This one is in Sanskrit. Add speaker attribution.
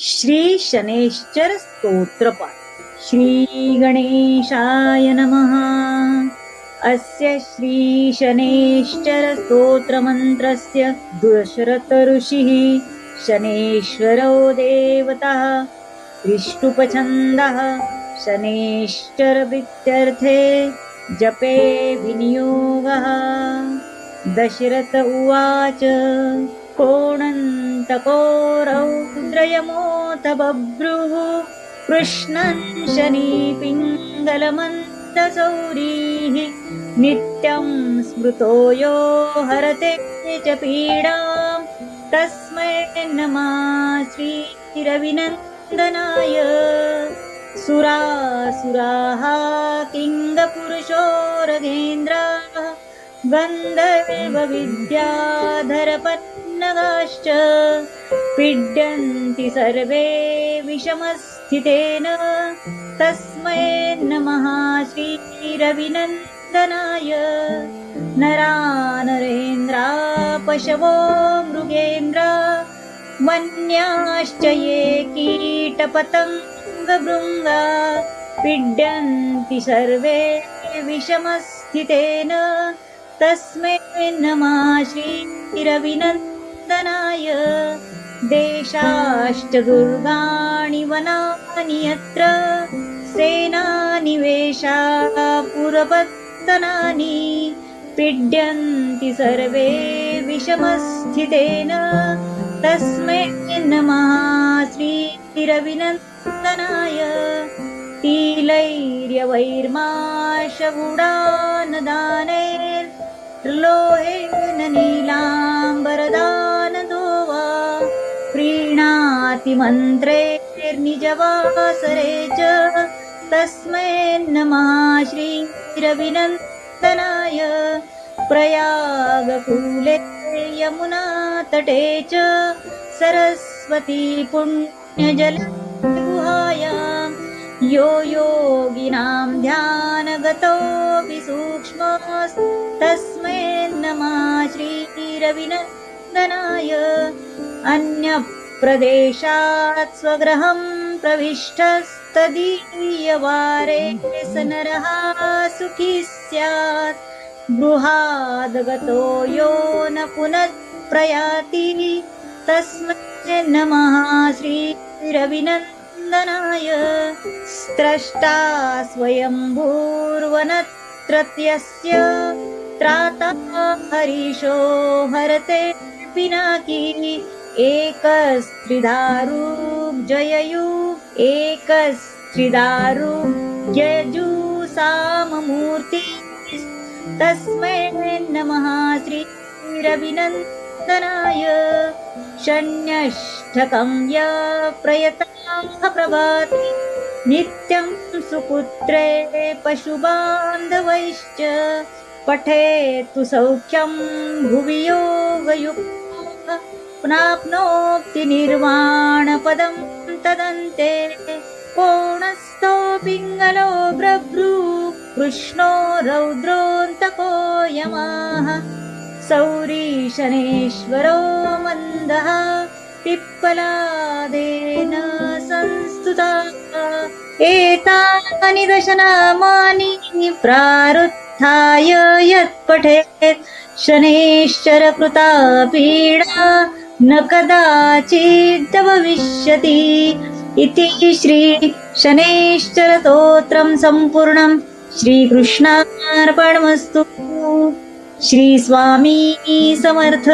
Speaker 1: श्री शनैश्चर स्तोत्रपाठ। श्री गणेशाय नमः। अस्य श्री शनैश्चर स्तोत्रमन्त्रस्य दशरथ ऋषिः शनैश्वरो देवता त्रिष्टुपछन्दः शनैश्चरप्रीत्यर्थे जपे विनियोगः। दशरथ उवाच कोणन्तको रौद्रयमोऽथ बभ्रुः कृष्णं शनिपिङ्गलमन्दसौरीः नित्यं स्मृतो यो हरते च पीडां तस्मै नमः श्रीरविनन्दनाय। सुरासुराः किङ्गपुरुषोरगेन्द्राः गन्धर्वविद्याधरपन्नगाश्च पीड्यन्ति सर्वे विषमस्थितेन तस्मै नमः श्रीरविनन्दनाय। नरानरेन्द्रा पशवो मृगेन्द्रा वन्याश्च ये कीटपतङ्गभृङ्गा पीड्यन्ति सर्वे विषमस्थितेन तस्मै नमः श्रीरविनन्दनाय। देशाश्च दुर्गाणि वनानि यत्र सेनानिवेशा पुरपत्तनानि पीड्यन्ति सर्वे विषमस्थितेन तस्मै नमः श्रीरविनन्दनाय। तिलैर्यवैर्माशगुडानदानैर्लोहेन नीलाम्बरदानदो वा प्रीणाति मन्त्रैर्निजवासरे च तस्मै नमः श्रीरविनन्दनाय। प्रयागकूले यमुनातटे च सरस्वती पुण्यजलगुहायां यो योगिनां ध्यानगतो विसूक्ष्मस्तस्मै नमः श्रीरविनन्दनाय। अन्यप्रदेशात् स्वगृहं प्रविष्टस्तदीयवारे स नरः सुखी स्यात् गृहाद्गतो यो न पुनः प्रयाति तस्मै नमः श्रीरविनन्दनाय। स्रष्टा स्वयंभूर्वनत्रत्यस्य त्राता हरीशो हरते पिनाकी एकस्त्रिदारुजययु एकस्त्रिदारुजयजुसाममूर्ति तस्मै नमः श्रीरविनन्दनाय। शन्यष्टकं य प्रयतां प्रभाति नित्यं सुपुत्रे पशुबान्धवैश्च पठेतु सौख्यं भुवि योगयुक्तः प्राप्नोति निर्वाणपदं तदन्ते। कोणस्थो पिङ्गलो ब्रभ्रू कृष्णो रौद्रोऽन्तको यमः सौरीशनेश्वरो मन्दः पिप्पलादेन संस्तुतः। एतानि दशनामानि प्रारुत्थाय यत्पठेत् शनैश्चरकृता पीडा न कदाचिद्भविष्यति इति श्री शनैश्चरस्तोत्रं सम्पूर्णं। श्रीकृष्णार्पणमस्तु। श्री स्वामी समर्थ।